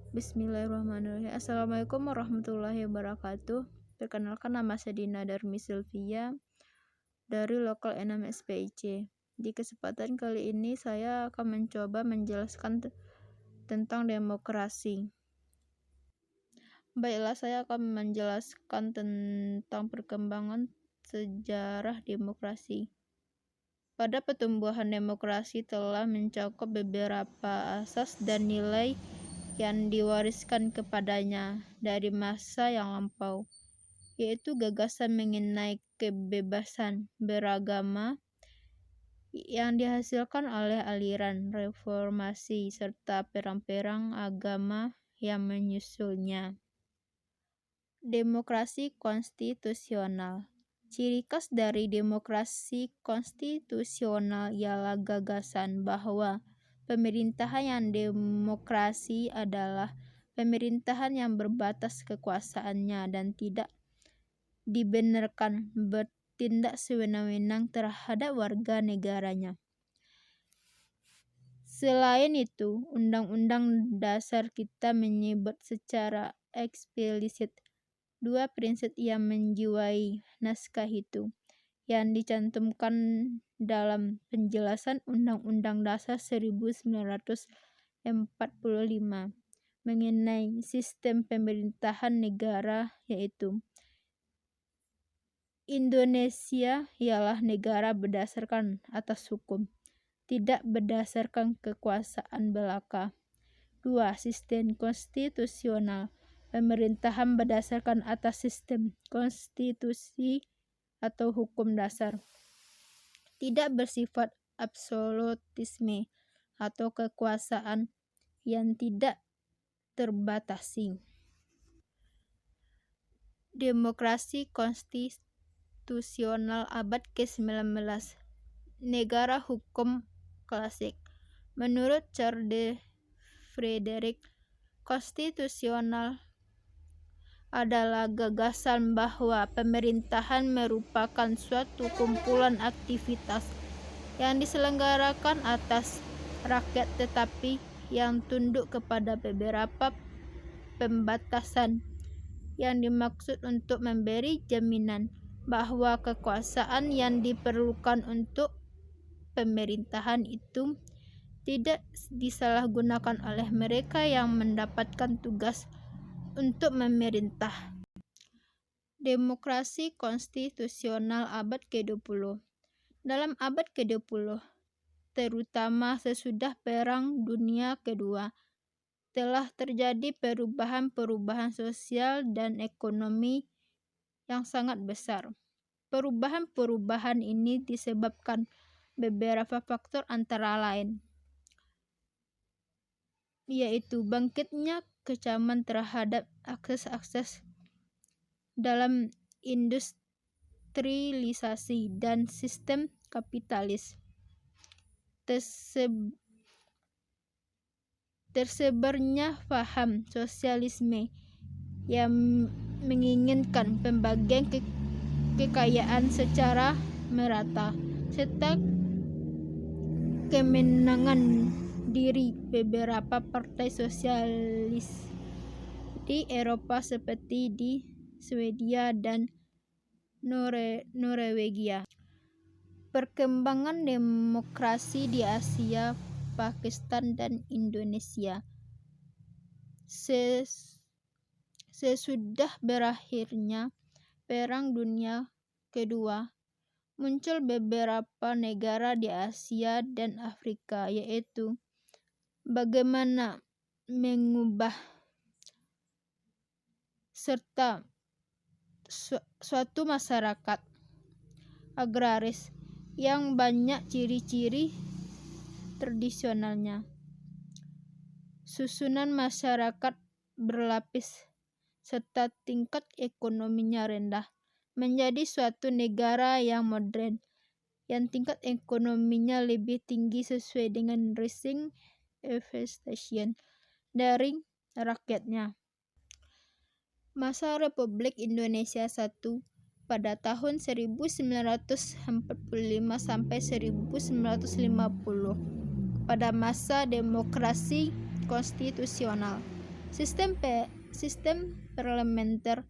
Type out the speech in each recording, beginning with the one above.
Bismillahirrahmanirrahim. Assalamualaikum warahmatullahi wabarakatuh. Perkenalkan, nama saya Dina Darmi Sylvia dari Lokal 6 SPIC. Di kesempatan kali ini saya akan mencoba menjelaskan tentang demokrasi. Baiklah, saya akan menjelaskan tentang perkembangan sejarah demokrasi. Pada pertumbuhan demokrasi telah mencakup beberapa asas dan nilai yang diwariskan kepadanya dari masa yang lampau, yaitu gagasan mengenai kebebasan beragama yang dihasilkan oleh aliran reformasi serta perang-perang agama yang menyusulnya. Demokrasi konstitusional. Ciri khas dari demokrasi konstitusional ialah gagasan bahwa pemerintahan yang demokrasi adalah pemerintahan yang berbatas kekuasaannya dan tidak dibenarkan bertindak sewenang-wenang terhadap warga negaranya. Selain itu, Undang-Undang Dasar kita menyebut secara eksplisit dua prinsip yang menjiwai naskah itu, yang dicantumkan dalam penjelasan Undang-Undang Dasar 1945 mengenai sistem pemerintahan negara, yaitu Indonesia ialah negara berdasarkan atas hukum, tidak berdasarkan kekuasaan belaka. 2. Sistem konstitusional. Pemerintahan berdasarkan atas sistem konstitusi atau hukum dasar, tidak bersifat absolutisme atau kekuasaan yang tidak terbatasi. Demokrasi konstitusional abad ke-19. Negara hukum klasik. Menurut Charles de Frederick, konstitusional adalah gagasan bahwa pemerintahan merupakan suatu kumpulan aktivitas yang diselenggarakan atas rakyat tetapi yang tunduk kepada beberapa pembatasan yang dimaksud untuk memberi jaminan bahwa kekuasaan yang diperlukan untuk pemerintahan itu tidak disalahgunakan oleh mereka yang mendapatkan tugas untuk memerintah. Demokrasi konstitusional abad ke-20. Dalam abad ke-20, terutama sesudah Perang Dunia Kedua, telah terjadi perubahan-perubahan sosial dan ekonomi yang sangat besar. Perubahan-perubahan ini disebabkan beberapa faktor antara lain, yaitu bangkitnya kecaman terhadap akses dalam industrialisasi dan sistem kapitalis, tersebarnya paham sosialisme yang menginginkan pembagian kekayaan secara merata, serta kemenangan diri beberapa partai sosialis di Eropa seperti di Swedia dan Norwegia. Perkembangan demokrasi di Asia, Pakistan, dan Indonesia. Sesudah berakhirnya Perang Dunia Kedua, muncul beberapa negara di Asia dan Afrika, yaitu bagaimana mengubah serta suatu masyarakat agraris yang banyak ciri-ciri tradisionalnya, susunan masyarakat berlapis, serta tingkat ekonominya rendah, menjadi suatu negara yang modern yang tingkat ekonominya lebih tinggi sesuai dengan rising expectation dari rakyatnya. Masa Republik Indonesia I pada tahun 1945 sampai 1950. Pada masa demokrasi konstitusional, Sistem parlementer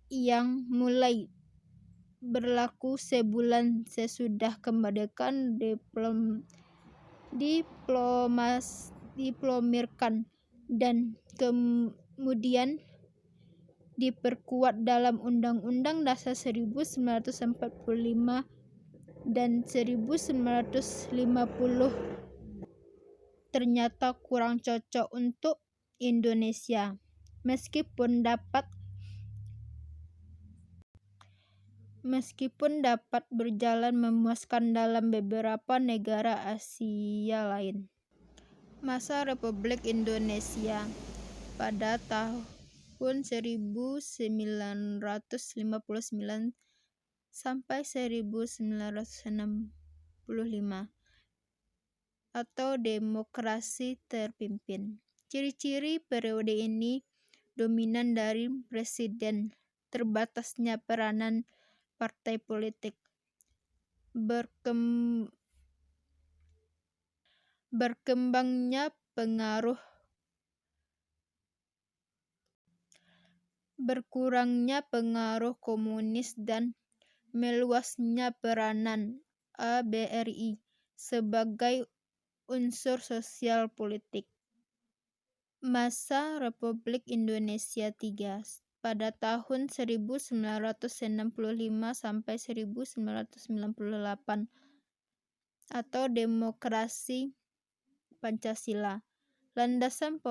yang mulai berlaku sebulan sesudah kemerdekaan diplomirkan dan kemudian diperkuat dalam Undang-Undang Dasar 1945 dan 1950 ternyata kurang cocok untuk Indonesia. Meskipun dapat berjalan memuaskan dalam beberapa negara Asia lain. Masa Republik Indonesia pada tahun 1959 sampai 1965 atau demokrasi terpimpin. Ciri-ciri periode ini dominan dari presiden, terbatasnya peranan partai politik, berkembangnya berkurangnya pengaruh komunis dan meluasnya peranan ABRI sebagai unsur sosial politik. Masa Republik Indonesia III pada tahun 1965 sampai 1998 atau demokrasi Pancasila. Landasan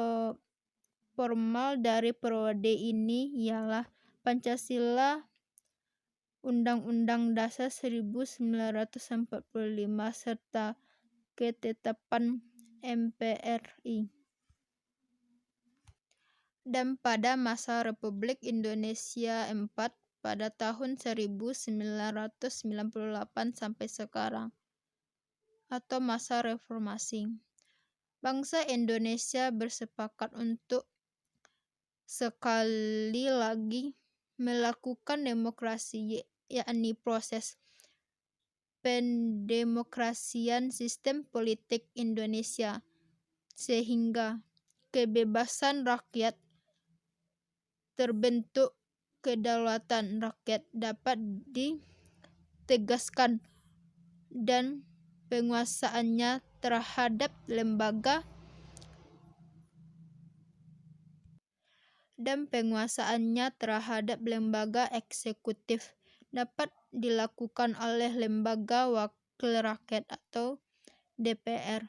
formal dari periode ini ialah Pancasila, Undang-Undang Dasar 1945 serta ketetapan MPRI. Dan pada masa Republik Indonesia IV pada tahun 1998 sampai sekarang atau masa reformasi, bangsa Indonesia bersepakat untuk sekali lagi melakukan demokrasi, yakni proses pendemokrasian sistem politik Indonesia, sehingga kebebasan rakyat terbentuk kedaulatan rakyat dapat ditegaskan dan penguasaannya terhadap lembaga eksekutif dapat dilakukan oleh lembaga wakil rakyat atau DPR.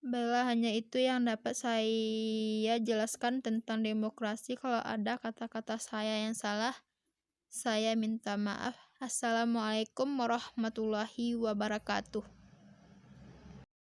Baiklah, hanya itu yang dapat saya jelaskan tentang demokrasi. Kalau ada kata-kata saya yang salah, saya minta maaf. Assalamualaikum warahmatullahi wabarakatuh.